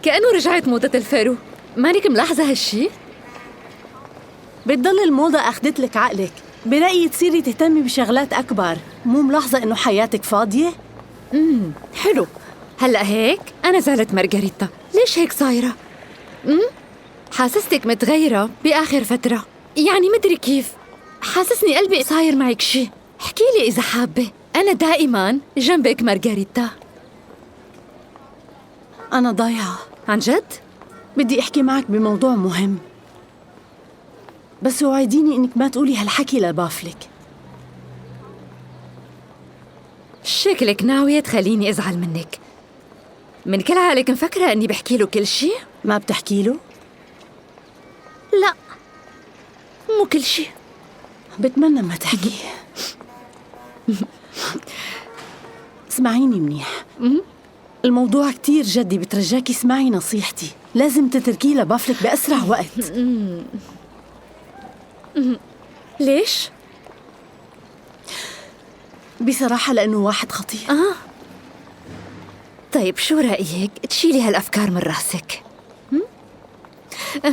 كأنه رجعت موضة الفارو. مانك ملاحظة هالشي؟ بتضل الموضة أخدت لك عقلك. برأيي تصيري تهتمي بشغلات أكبر. مو ملاحظة إنه حياتك فاضية؟ حلو. هلأ هيك أنا زعلت مارغريتا. ليش هيك صايرة؟ حاسستك متغيرة بآخر فترة، يعني مدري كيف. حاسسني قلبي صاير معك شي. احكي لي إذا حابة، أنا دائماً جنبك مارغريتا. أنا ضايعة عن جد؟ بدي أحكي معك بموضوع مهم، بس وعديني إنك ما تقولي هالحكي لبافلك. شكلك ناوية تخليني أزعل منك. من كل عقلك مفكرة أني بحكي له كل شي؟ ما بتحكي له؟ لا، مو كل شي. بتمنى ما تحكي. اسمعيني منيح، الموضوع كتير جدي. بترجاكي اسمعي نصيحتي. لازم تتركيه لبافلك بأسرع وقت. ليش؟ بصراحة لأنه واحد خطير. طيب شو رأيك تشيلي هالأفكار من راسك؟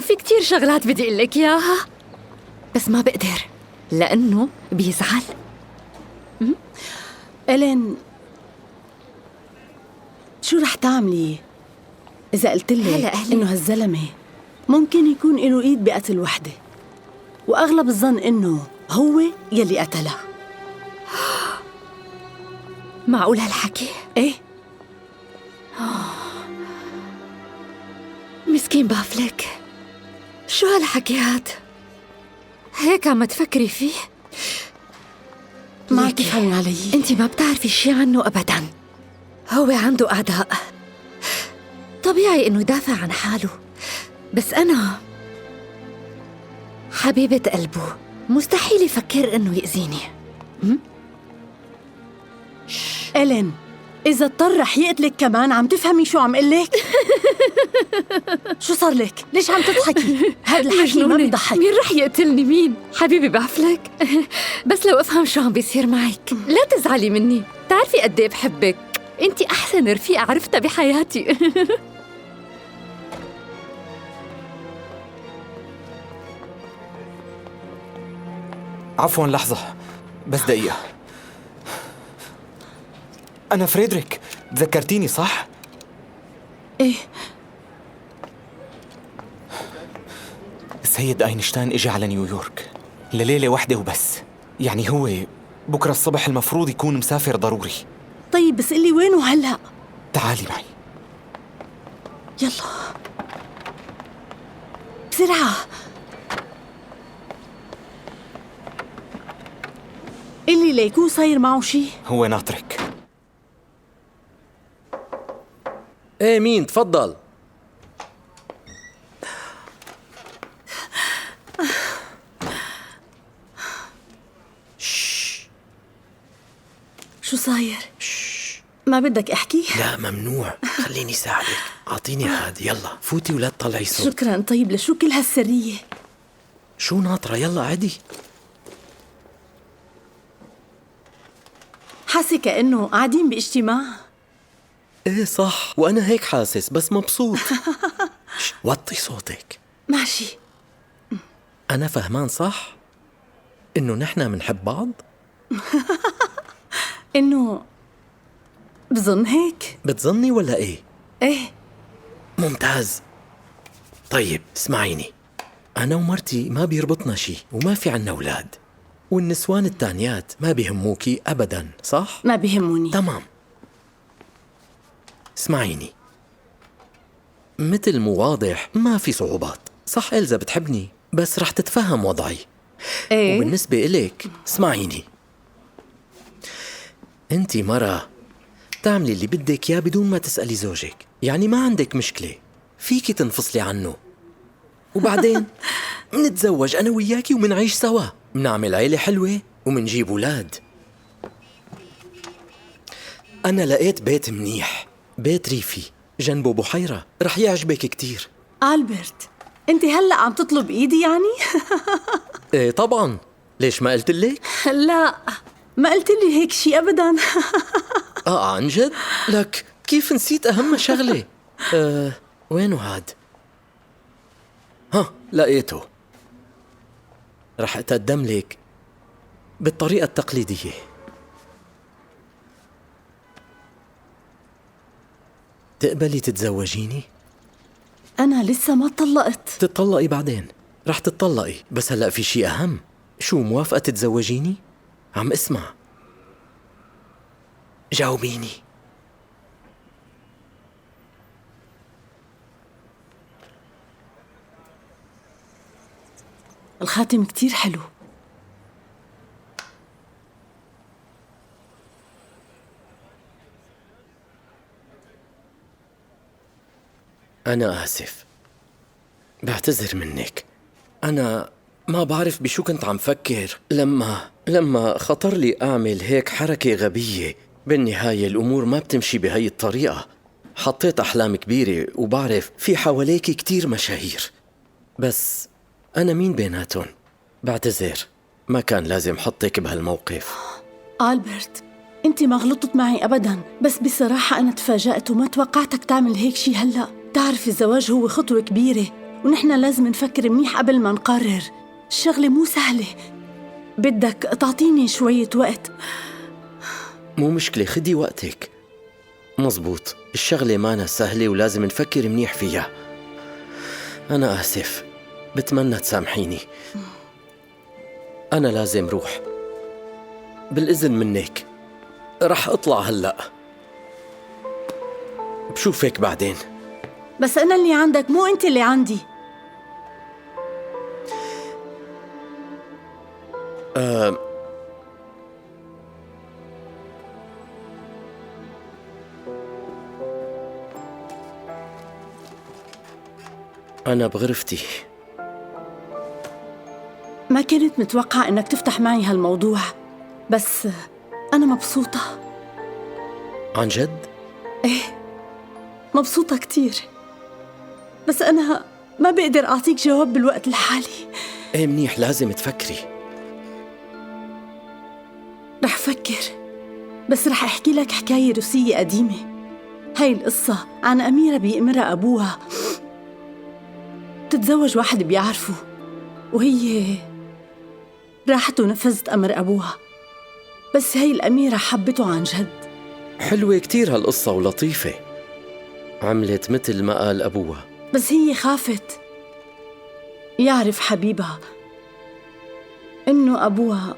في كتير شغلات بدي أقول لك إياها، بس ما بقدر لأنه بيزعل. إلين، شو رح تعملي إذا قلت لك إنه هالزلمة ممكن يكون له إيد بقتل وحدة، وأغلب الظن إنه هو يلي قتلها؟ معقول هالحكي؟ إيه؟ مسكين بافلك، شو هالحكي هاد؟ هيك عم تفكري فيه؟ ما تفهمي علي. انتي ما بتعرفي شي عنه أبداً. هو عنده أعداء، طبيعي إنه يدافع عن حاله، بس أنا حبيبة قلبه، مستحيل يفكر إنه يأذيني. إلين، إذا اضطر رح يقتلك كمان. عم تفهمي شو عم قلك؟ شو صار لك؟ ليش عم تضحكي؟ هذا الحكي ما بيضحك. مين رح يقتلني؟ مين؟ حبيبي بافلك. بس لو أفهم شو عم بيصير معك لا تزعلي مني. تعرفي قد إيه بحبك، انتي أحسن رفيقة عرفتها بحياتي. عفواً، لحظة بس، دقيقة. أنا فريدريك، تذكرتيني صح؟ إيه؟ السيد أينشتاين إجا على نيويورك لليلة واحدة وبس. يعني هو بكرة الصبح المفروض يكون مسافر ضروري. طيب بس قلي وينه هلأ؟ تعالي معي. يلا بسرعة. قلي ليكون صاير معه شي. هو ناطرك. ايه مين؟ تفضل. شو صاير؟ ما بدك احكي؟ لا ممنوع، خليني ساعدك. اعطيني هاد، يلا فوتي ولا تطلعي صوت. شكرا. طيب لشو كل هالسرية؟ شو ناطرة؟ يلا عادي. حاسة كأنه قاعدين باجتماع. ايه صح، وانا هيك حاسس بس مبسوط. وطي صوتك. ماشي. انا فهمان صح؟ انه نحن منحب بعض؟ إنه بظن هيك. بتظني ولا ايه؟ إيه. ممتاز. طيب اسمعيني، أنا ومرتي ما بيربطنا شي وما في عنا أولاد، والنسوان التانيات ما بيهموكي أبداً صح؟ ما بيهموني. تمام. اسمعيني، مثل مو واضح ما في صعوبات صح؟ إلزا بتحبني بس رح تتفهم وضعي. إيه؟ وبالنسبة إليك اسمعيني، أنتي مرة تعملي اللي بدك يا بدون ما تسألي زوجك. يعني ما عندك مشكلة، فيكي تنفصلي عنه، وبعدين منتزوج أنا وياكي ومنعيش سوا، منعمل عيلة حلوة ومنجيب أولاد. أنا لقيت بيت منيح، بيت ريفي جنبه بحيرة، رح يعجبك كتير. ألبرت، أنت هلأ عم تطلب إيدي يعني؟ إيه طبعاً، ليش ما قلت لك؟ لا، ما قلت لي هيك شي أبداً. عن جد؟ لك كيف نسيت أهم شغلة؟ وينه هاد؟ ها، لقيته. رح أتقدم لك بالطريقة التقليدية. تقبلي تتزوجيني؟ أنا لسه ما طلقت. تتطلقي بعدين. رح تتطلقي، بس هلأ في شيء أهم. شو، موافقة تتزوجيني؟ عم اسمع، جاوبيني. الخاتم كتير حلو. أنا آسف، بعتذر منك. أنا ما بعرف بشو كنت عم فكر لما خطر لي أعمل هيك حركة غبية. بالنهاية الأمور ما بتمشي بهاي الطريقة. حطيت أحلام كبيرة وبعرف في حواليك كتير مشاهير، بس أنا مين بيناتهم؟ بعتذر، ما كان لازم حطك بهالموقف. ألبرت، أنت ما غلطت معي أبداً، بس بصراحة أنا تفاجأت وما توقعتك تعمل هيك شي هلأ. تعرف الزواج هو خطوة كبيرة ونحن لازم نفكر منيح قبل ما نقرر. الشغلة مو سهلة، بدك تعطيني شوية وقت. مو مشكلة، خدي وقتك. مزبوط، الشغلة مانا سهلة ولازم نفكر منيح فيها. أنا آسف، بتمنى تسامحيني. أنا لازم روح، بالإذن منك. رح أطلع هلأ، بشوفك بعدين. بس أنا اللي عندك مو أنت اللي عندي. أنا بغرفتي. ما كنت متوقعة إنك تفتح معي هالموضوع، بس أنا مبسوطة. عن جد؟ إيه، مبسوطة كتير، بس أنا ما بقدر أعطيك جواب بالوقت الحالي. إيه منيح، لازم تفكري. رح فكر، بس رح أحكي لك حكاية روسية قديمة. هاي القصة عن أميرة بيأمرها أبوها تتزوج واحد بيعرفه، وهي راحت ونفذت أمر أبوها. بس هاي الأميرة حبته عن جد. حلوة كتير هالقصة ولطيفة. عملت مثل ما قال أبوها، بس هي خافت يعرف حبيبها إنه أبوها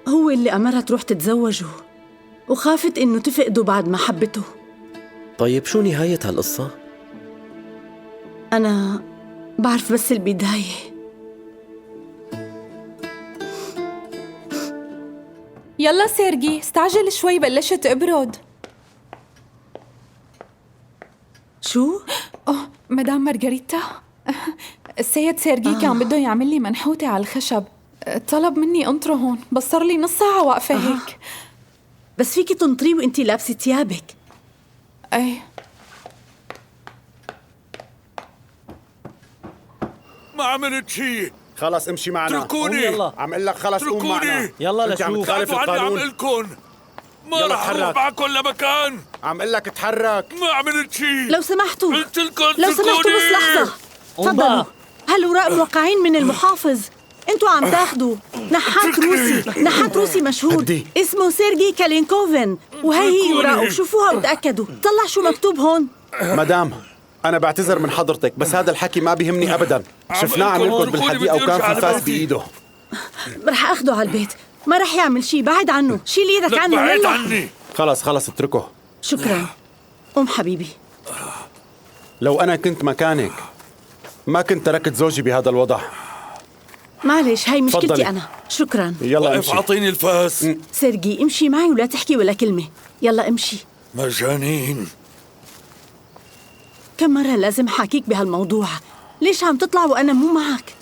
هو اللي أمرها تروح تتزوجه، وخافت إنه تفقده بعد ما حبته. طيب شو نهاية هالقصة؟ أنا بعرف بس البداية. يلا سيرجي، استعجل شوي بلشت تبرد. شو؟ مدام مارغريتا، السيد سيرجي كان بده يعمل لي منحوتة على الخشب. طلب مني انطره هون، بس صار لي نص ساعة واقفة هيك. بس فيكي تنطريه وانتي لابسة ثيابك. ايه، ما عملت شيء. خلص امشي معنا. اتركوني. يلا عم اقول لك خلص قوم معنا. يلا انت عم تخالف بعدوا عني، عم القانون. قلكن ما يلا رح اروح اتحرك. معكم لمكان. عم اقول لك اتحرك. ما عملت شيء. لو سمحتوا، قلت لكم لو سمحتوا بس لحظة. تفضلوا، هالوراق موقعين من المحافظ. انتوا عم تاخدوا نحات روسي مشهور هدي. اسمه سيرجي كالينكوفن، وهي هي وراقه، شوفوها وتأكدوا. طلع شو مكتوب هون. مدام أنا بعتذر من حضرتك، بس هذا الحكي ما بيهمني أبداً. شفناه عم يركض بالحديقة وكان في فاس بإيده. رح أخده على البيت، ما رح يعمل شي. بعد عنه، شيل ايدك عنه. بعد يلا. عني. خلص اتركه. شكراً. قوم حبيبي. لو أنا كنت مكانك ما كنت تركت زوجي بهذا الوضع. معلش، هاي مشكلتي تفضلي. أنا. شكراً. يلا وقف، امشي. اعطيني الفاس. سيرجي امشي معي ولا تحكي ولا كلمة. يلا امشي. مجانين. كم مرة لازم حاكيك بهالموضوع؟ ليش عم تطلع وأنا مو معك؟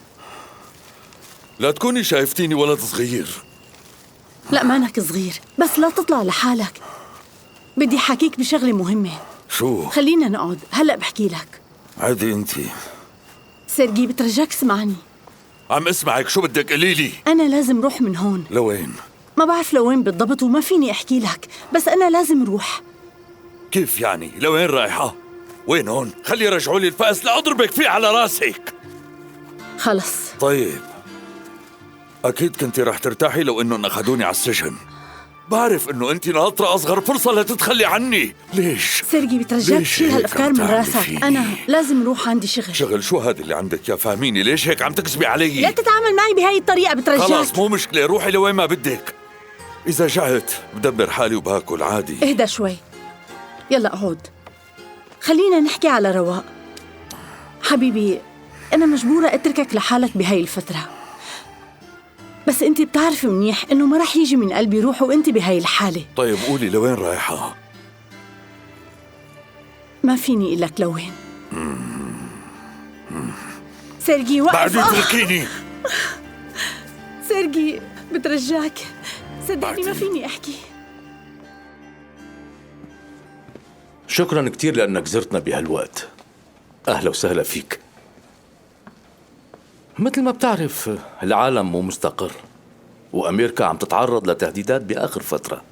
لا تكوني شايفتيني ولد صغير. لا مانك صغير، بس لا تطلع لحالك. بدي حاكيك بشغلة مهمة. شو؟ خلينا نقعد، هلأ بحكي لك. عادي انتي. سيرجي بترجاك اسمعني. عم اسمعك، شو بدك قليلي؟ أنا لازم روح من هون. لوين؟ ما بعرف لوين بالضبط وما فيني أحكي لك، بس أنا لازم روح. كيف يعني؟ لوين رايحة؟ وين هون؟ خلي يرجعوا لي الفأس لأضربك فيه على راسك. خلص. طيب أكيد كنتي رح ترتاحي لو إنهم أخذوني على السجن. بعرف إنه أنت ناطرة أصغر فرصة لتتخلي عني. ليش؟ سيرجي بترجاك ليش تشيل هيك هالأفكار عم من تعملي راسك. فيني؟ أنا لازم روح، عندي شغل. شغل شو هذا اللي عندك يا فاهميني؟ ليش هيك عم تكذبي علي؟ لا تتعامل معي بهاي الطريقة بترجاك. خلاص مو مشكلة، روحي لوين ما بدك. إذا جعت بدبر حالي وباكل عادي. اهدى شوي. يلا اقعد، خلينا نحكي على رواق. حبيبي أنا مجبورة أتركك لحالك بهاي الفترة، بس أنت بتعرف منيح إنه ما رح يجي من قلبي روح وأنت بهاي الحالة. طيب قولي لوين رايحة؟ ما فيني أقول لك لوين. سيرجي وقف. بعد اتركيني. سيرجي بترجاك، صدقني ما فيني أحكي. شكراً كتير لأنك زرتنا بهالوقت. أهلا وسهلا فيك. مثل ما بتعرف العالم مو مستقر، وأمريكا عم تتعرض لتهديدات بآخر فترة.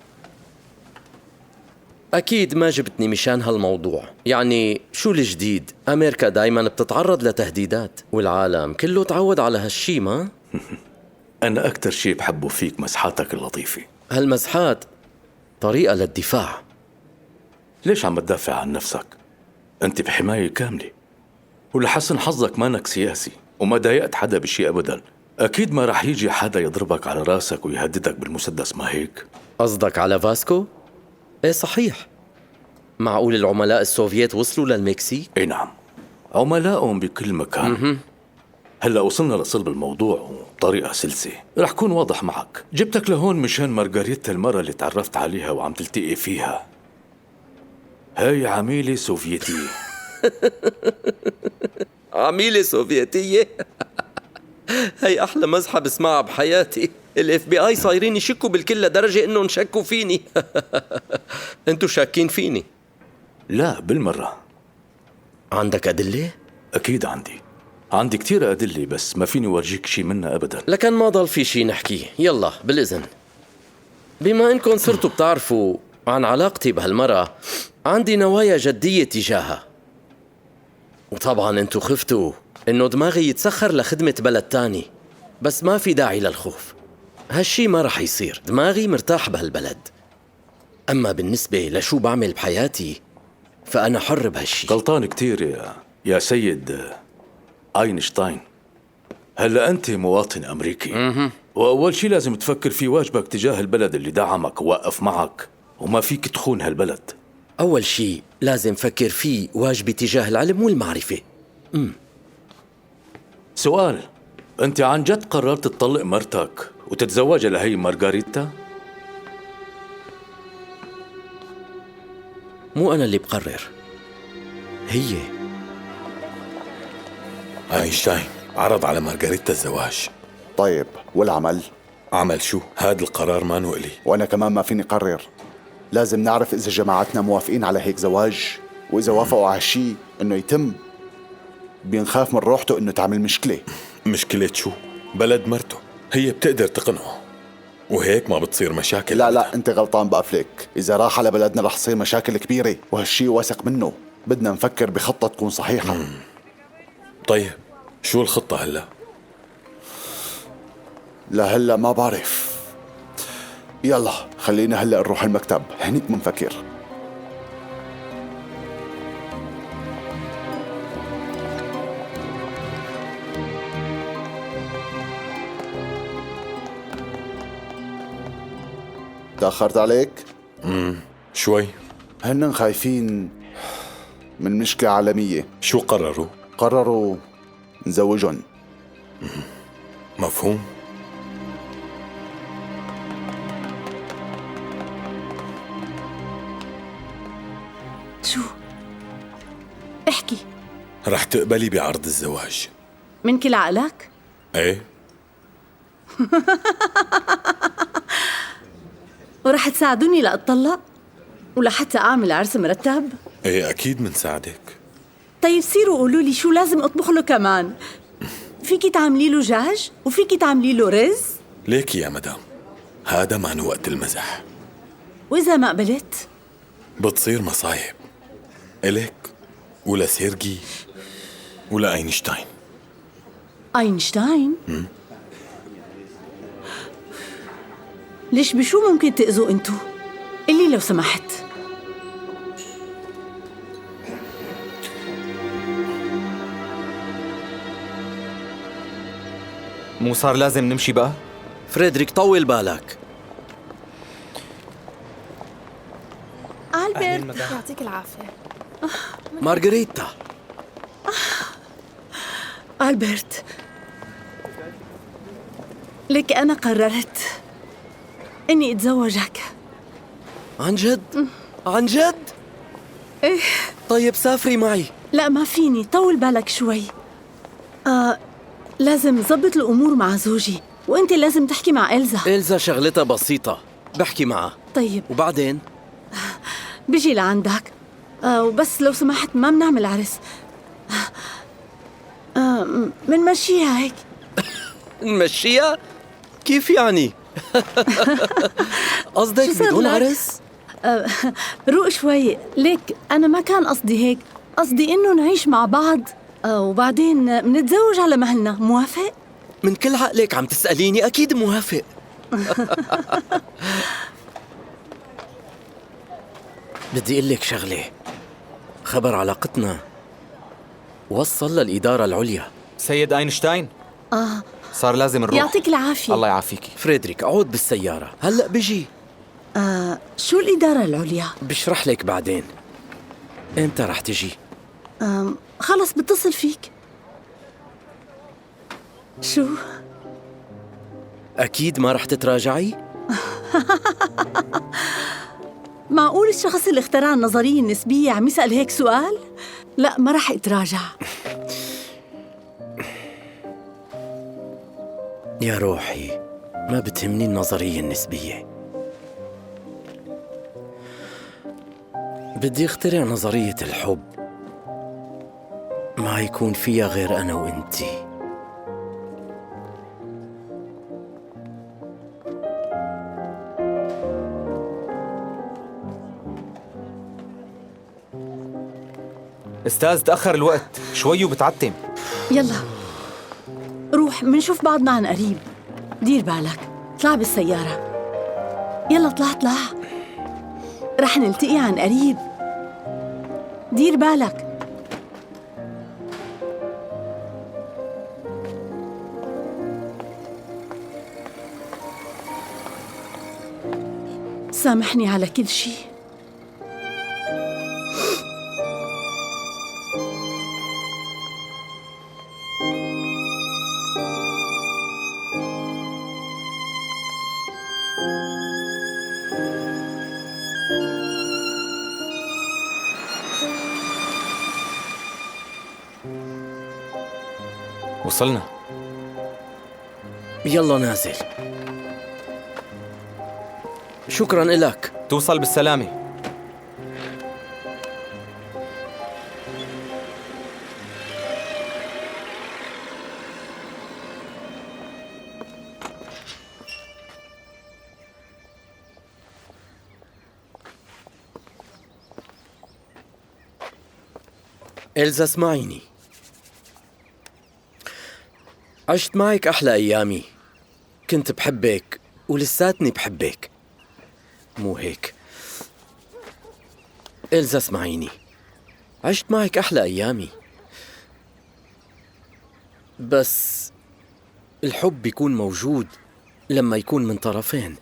أكيد ما جبتني مشان هالموضوع. يعني شو الجديد؟ أمريكا دايما بتتعرض لتهديدات، والعالم كله تعود على هالشي. ما أنا أكتر شي بحبه فيك مزحاتك اللطيفة. هالمزحات طريقة للدفاع. ليش عم تدافع عن نفسك؟ أنت بحماية كاملة، ولحسن حظك مانك سياسي وما ضايقت حدا بشي أبدا. أكيد ما رح يجي حدا يضربك على راسك ويهددك بالمسدس، ما هيك؟ قصدك على فاسكو؟ ايه صحيح. معقول العملاء السوفييت وصلوا للمكسيك؟ اي نعم، عملائهم بكل مكان. هلا وصلنا لصلب الموضوع وبطريقة سلسة. رح كون واضح معك. جبتك لهون مشان مارغاريتا، المرة اللي تعرفت عليها وعم تلتقي فيها. هاي عميلة سوفيتية. عميلة سوفيتية؟ هي أحلى مزحة بسمعها بحياتي. الاف بي اي صايرين يشكوا بالكل لدرجة إنهم شكوا فيني. أنتوا شاكين فيني؟ لا بالمرة. عندك أدلة؟ أكيد عندي كتير أدلة، بس ما فيني ورجيك شي منها أبدا. لكن ما ضل في شي نحكيه. يلا بالإذن. بما إنكم صرتوا بتعرفوا عن علاقتي بهالمرة، عندي نوايا جدية تجاهها. وطبعا انتوا خفتوا إنه دماغي يتسخر لخدمة بلد تاني، بس ما في داعي للخوف. هالشي ما رح يصير. دماغي مرتاح بهالبلد. أما بالنسبة لشو بعمل بحياتي فأنا حر بهالشي. غلطان كتير يا سيد أينشتاين. هلأ أنت مواطن أمريكي، وأول شي لازم تفكر في واجبك تجاه البلد اللي دعمك ووقف معك، وما فيك تخون هالبلد. أول شي لازم فكر فيه واجبي تجاه العلم والمعرفة. سؤال، أنت عن جد قررت تطلق مرتك وتتزوجها لهي مارغاريتا؟ مو أنا اللي بقرر، هي. أينشتاين عرض على مارغاريتا الزواج. طيب والعمل؟ عمل شو؟ هاد القرار ما نقلي. وأنا كمان ما فيني قرر. لازم نعرف إذا جماعتنا موافقين على هيك زواج، وإذا وافقوا على هالشي إنه يتم بنخاف من روحته إنه تعمل مشكلة. مشكلة شو؟ بلد مرته، هي بتقدر تقنعه، وهيك ما بتصير مشاكل. لا أنت غلطان بقفلك. إذا راح على بلدنا رح تصير مشاكل كبيرة، وهالشي واثق منه. بدنا نفكر بخطة تكون صحيحة. طيب شو الخطة هلأ؟ لهلا ما بعرف. يلا خلينا هلأ نروح المكتب، هنيك منفكر. تأخرت عليك؟ شوي. هن خايفين من مشكلة عالمية. شو قرروا؟ قرروا نزوجهم. مفهوم. شو؟ احكي. رح تقبلي بعرض الزواج من كل عقلك؟ ايه. ورح تساعدوني لأتطلق؟ ولحتى أعمل عرس مرتب؟ ايه اكيد منساعدك. طيب سيروا قولوا لي شو لازم أطبخ له كمان. فيكي تعملي له دجاج وفيكي تعملي له رز. ليكي يا مدام، هذا ما وقت المزح. وإذا ما قبلت؟ بتصير مصايب إلك ولا سيرجي ولا أينشتاين. أينشتاين؟ ليش بشو ممكن تأذوا انتو؟ قلي لو سمحت. مو صار لازم نمشي بقى؟ فريدريك طول بالك. ألبرت، يعطيك العافية. مارغريتا. ألبرت، لك أنا قررت إني أتزوجك. عن جد؟ عن جد؟ إيه. طيب سافري معي. لا ما فيني، طول بالك شوي. لازم زبط الأمور مع زوجي، وأنت لازم تحكي مع إلزا. إلزا شغلتها بسيطة، بحكي معها. طيب وبعدين؟ بيجي لعندك. وبس لو سمحت ما بنعمل عرس. منمشيها هيك. نمشيها؟ كيف يعني؟ قصدك بدون عرس؟ روق شوي، ليك أنا ما كان قصدي هيك، قصدي إنه نعيش مع بعض وبعدين منتزوج على مهلنا، موافق؟ من كل عقلك عم تسأليني، أكيد موافق. بدي أقول لك شغلة، خبر علاقتنا وصل للإدارة العليا. سيد أينشتاين، صار لازم نروح. يعطيك العافية. الله يعافيكي. فريدريك عود بالسيارة، هلأ بيجي. شو الإدارة العليا؟ بشرح لك بعدين. إمتى رح تجي؟ خلص بتصل فيك. شو؟ أكيد ما رح تتراجعي؟ معقول الشخص اللي اخترع النظرية النسبية عم يسأل هيك سؤال؟ لا ما رح اتراجع. يا روحي، ما بتهمني النظرية النسبية. بدي اخترع نظرية الحب ما يكون فيها غير أنا وإنتي. استاذ تأخر الوقت شوي وبتعتم. يلا روح، منشوف بعضنا عن قريب. دير بالك، اطلع بالسيارة. يلا اطلع، رح نلتقي عن قريب. دير بالك. سامحني على كل شي. وصلنا. يلا نازل. شكراً إلك. توصل بالسلامة. إلزا اسمعيني، عشت معك أحلى أيامي، كنت بحبك ولساتني بحبك، مو هيك؟ إلزا اسمعيني، عشت معك أحلى أيامي، بس الحب بيكون موجود لما يكون من طرفين.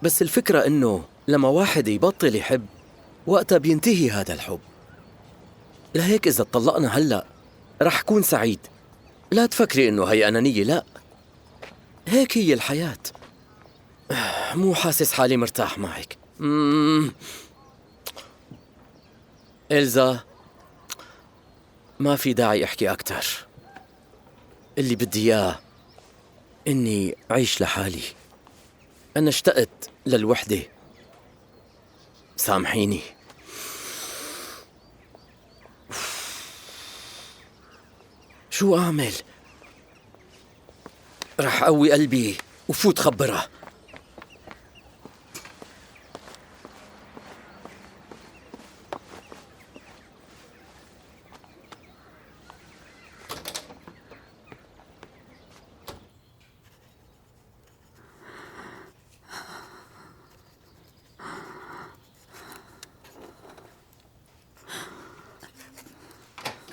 بس الفكرة إنه لما واحد يبطل يحب وقتها بينتهي هذا الحب. لهيك إذا اتطلقنا هلأ رح كون سعيد. لا تفكري إنه هي أنانية، لا، هيك هي الحياة. مو حاسس حالي مرتاح معك. إلزا، ما في داعي أحكي أكتر. اللي بدي إياه إني أعيش لحالي. أنا اشتقت للوحدة، سامحيني. شو أعمل؟ رح أقوي قلبي وفوت خبرها.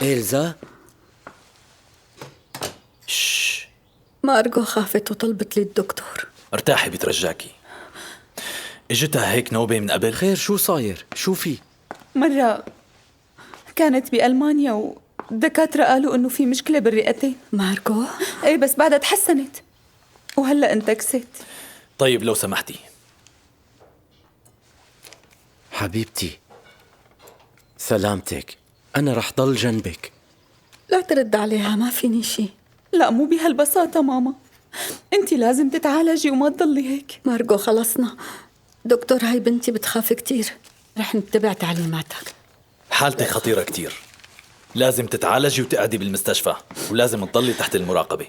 إلزا. مارغو خافت وطلبت لي الدكتور. ارتاحي بترجاكي. اجتها هيك نوبة من قبل؟ خير، شو صاير؟ شو في؟ مرة كانت بألمانيا والدكاترة قالوا إنه في مشكلة بالرئتين. مارغو؟ إيه بس بعدها تحسنت وهلأ انتكست. طيب لو سمحتي. حبيبتي سلامتك، أنا رح ضل جنبك. لا ترد عليها، ما فيني شي. لا مو بهالبساطة ماما، انتي لازم تتعالجي وما تضلي هيك. مارغو خلصنا، دكتور هاي بنتي بتخاف كتير، رح نتبع تعليماتك. حالتك خطيرة كتير، لازم تتعالجي وتقعدي بالمستشفى، ولازم تضلي تحت المراقبة.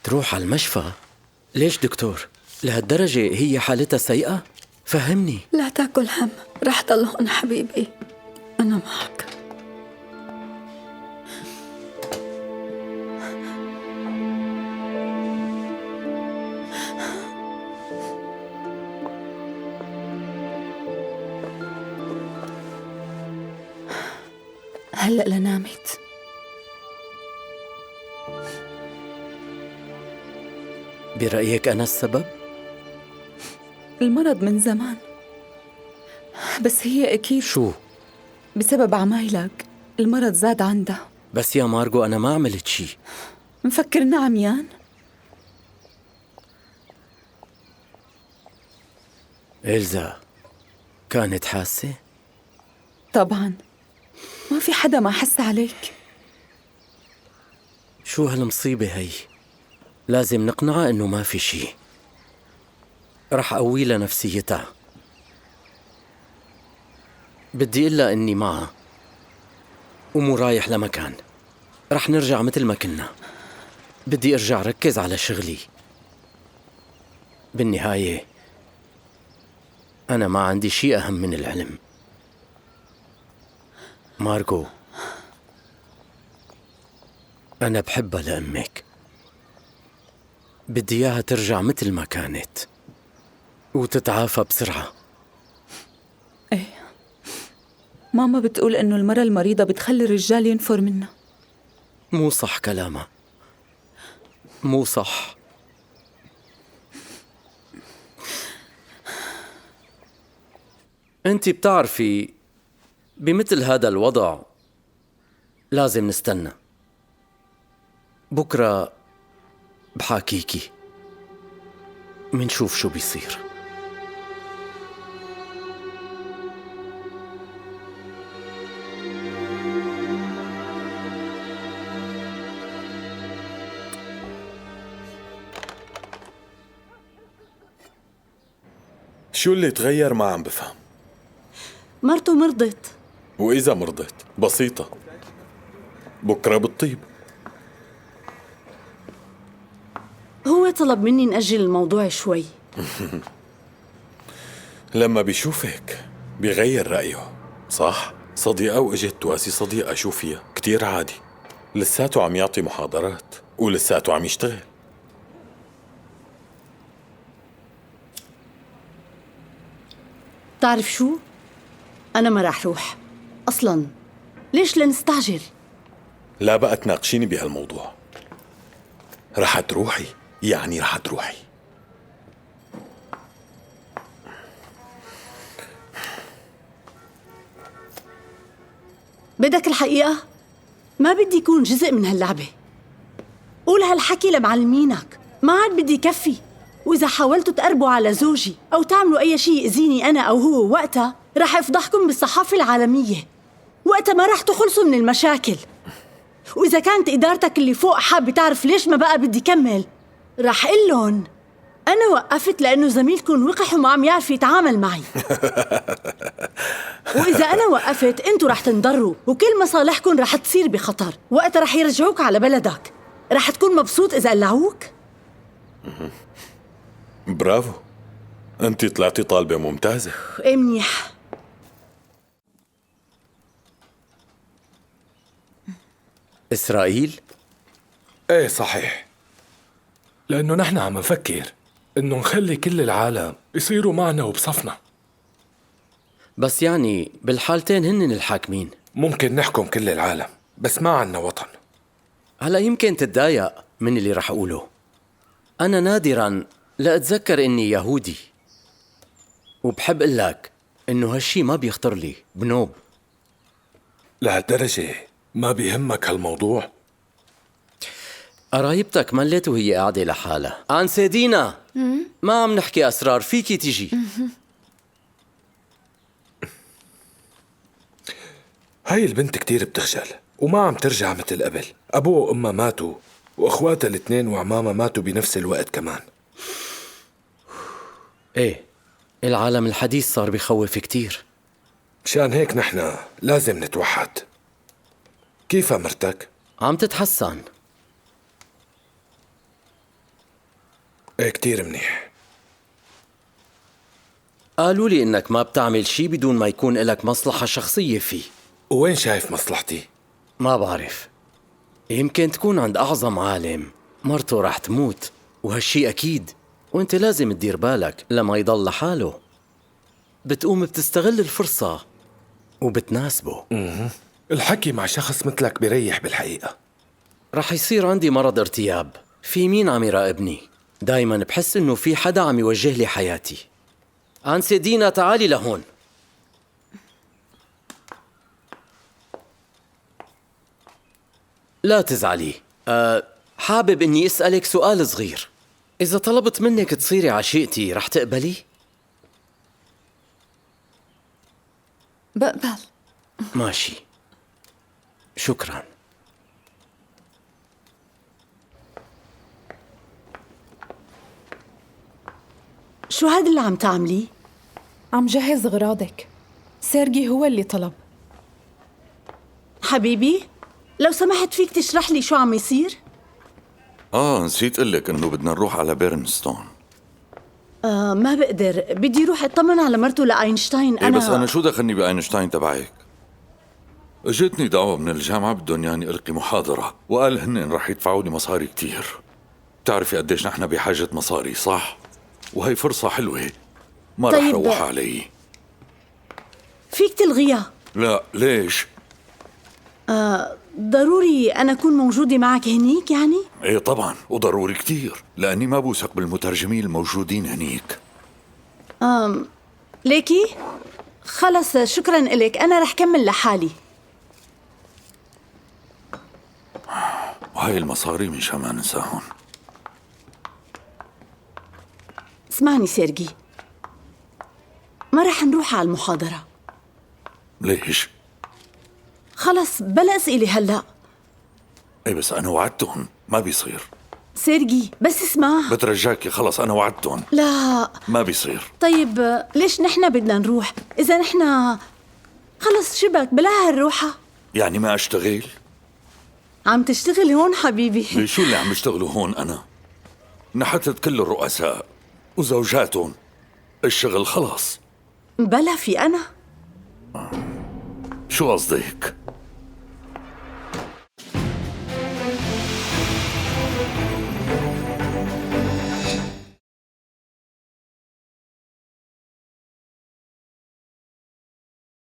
تروح على المشفى؟ ليش دكتور؟ لهالدرجة هي حالتها سيئة؟ فهمني. لا تاكل هم، رح ضل هون حبيبي، أنا معك. هلأ لنامت. برأيك أنا السبب؟ المرض من زمان، بس هي أكيد شو؟ بسبب عمايلك المرض زاد عندها. بس يا مارغو أنا ما عملت شي. مفكرنا عميان؟ إلزا كانت حاسة؟ طبعا، ما في حدا ما حس عليك. شو هالمصيبة هي؟ لازم نقنعها إنه ما في شي. رح أقوي لها نفسيتها. بدي إلا إني معها ومو رايح لمكان. رح نرجع مثل ما كنا. بدي أرجع ركز على شغلي. بالنهاية أنا ما عندي شي أهم من العلم. مارغو، أنا بحبها لأمك. بدي إياها ترجع مثل ما كانت وتتعافى بسرعة. ايه، ماما بتقول إنه المرة المريضة بتخلي الرجال ينفر منها. مو صح كلامها، مو صح. انتي بتعرفي بمثل هذا الوضع لازم نستنى. بكرة بحاكيكي منشوف شو بيصير. شو اللي تغير ما عم بفهم. مرته مرضت. وإذا مرضت بسيطة، بكرة بتطيب. هو طلب مني نأجل الموضوع شوي. لما بيشوف هيك بيغير رأيه، صح؟ صديقة وإجت تواسي صديقة، شو فيها؟ كتير عادي. لساته عم يعطي محاضرات ولساته عم يشتغل. تعرف شو؟ أنا ما راح روح أصلاً. ليش لنستعجل؟ لا بقى تناقشيني بهالموضوع. رح تروحي، يعني رح تروحي. بدك الحقيقة؟ ما بدي يكون جزء من هاللعبة. قول هالحكي لمعلمينك، ما عاد بدي كفي. وإذا حاولتوا تقربوا على زوجي أو تعملوا أي شيء يأذيني أنا أو هو، وقتها رح أفضحكم بالصحافة العالمية. وقتها ما رح تخلصوا من المشاكل. وإذا كانت إدارتك اللي فوق حابة تعرف ليش ما بقى بدي كمل، رح قلن أنا وقفت لأنه زميلكم وقح وما عم يعرف يتعامل معي. وإذا أنا وقفت أنتوا رح تنضروا وكل مصالحكم رح تصير بخطر. وقتها رح يرجعوك على بلدك. رح تكون مبسوط إذا قلعوك؟ برافو، أنت طلعتي طالبة ممتازة. إيه منيح. إسرائيل؟ ايه صحيح، لأنه نحن عم نفكر إنه نخلي كل العالم يصيروا معنا وبصفنا. بس يعني بالحالتين هن الحاكمين. ممكن نحكم كل العالم بس ما عنا وطن. هلا يمكن تتضايق من اللي رح أقوله. أنا نادراً لا أتذكر إني يهودي، وبحب أقول لك إنه هالشي ما بيخطر لي بنوب. لهالدرجة ما بيهمك هالموضوع؟ قرايبتك ملت وهي قاعدة لحالها. أنسة دينا، ما عم نحكي أسرار، فيكي تيجي. هاي البنت كتير بتخجل وما عم ترجع مثل قبل. أبوه وأمها ماتوا وأخواتها الاثنين وعمامها ماتوا بنفس الوقت كمان. إيه، العالم الحديث صار بخوف كتير. مشان هيك نحن لازم نتوحد. كيف مرتك؟ عم تتحسن. ايه كتير منيح. قالوا لي إنك ما بتعمل شي بدون ما يكون لك مصلحة شخصية فيه. وين شايف مصلحتي؟ ما بعرف، يمكن تكون عند أعظم عالم مرته رح تموت، وهالشي أكيد، وانت لازم تدير بالك لما يضل لحاله. بتقوم بتستغل الفرصة وبتناسبه. الحكي مع شخص مثلك بيريح بالحقيقة. رح يصير عندي مرض ارتياب. في مين عم يراقبني؟ دايما بحس إنه في حدا عم يوجه لي حياتي. أنسة دينا تعالي لهون. لا تزعلي، حابب إني أسألك سؤال صغير. إذا طلبت منك تصيري عشيقتي رح تقبلي؟ بقبل. ماشي، شكرا. شو هاد اللي عم تعمليه؟ عم جهز غراضك. سيرجي هو اللي طلب. حبيبي لو سمحت فيك تشرح لي شو عم يصير؟ نسيت قلك انه بدنا نروح على بيرنستون. ما بقدر، بدي روح اطمن على مرته لاينشتاين. ايه بس انا شو دخلني باينشتاين تبعك؟ اجتني دعوة من الجامعة بدهم ياني القي محاضرة، وقال هن رح يدفعوا لي مصاري كتير. بتعرفي قديش نحن بحاجة مصاري صح؟ وهي فرصة حلوة ما رح طيب روح علي. فيك تلغيها. لا ليش؟ ضروري أنا أكون موجودة معك هنيك يعني؟ ايه طبعا، وضروري كتير لأني ما بوثق بالمترجمين الموجودين هنيك. ليكي خلص شكرا إلك، أنا رح كمل لحالي. وهاي المصاري مشان ما ننساهم. اسمعني سيرجي، ما رح نروح على المحاضرة. ليش؟ خلص بلا أسئلة هلأ. ايه بس أنا وعدتهم ما بيصير. سيرجي بس اسمع. بترجاكي خلص أنا وعدتهم. لا ما بيصير. طيب ليش نحن بدنا نروح؟ إذا نحن خلص شبك بلا هالروحة. يعني ما أشتغل؟ عم تشتغل هون حبيبي. ليش شو اللي عم يشتغلوا هون أنا؟ نحتت كل الرؤساء وزوجاتهم. الشغل خلص. بلا في أنا. شو قصدك؟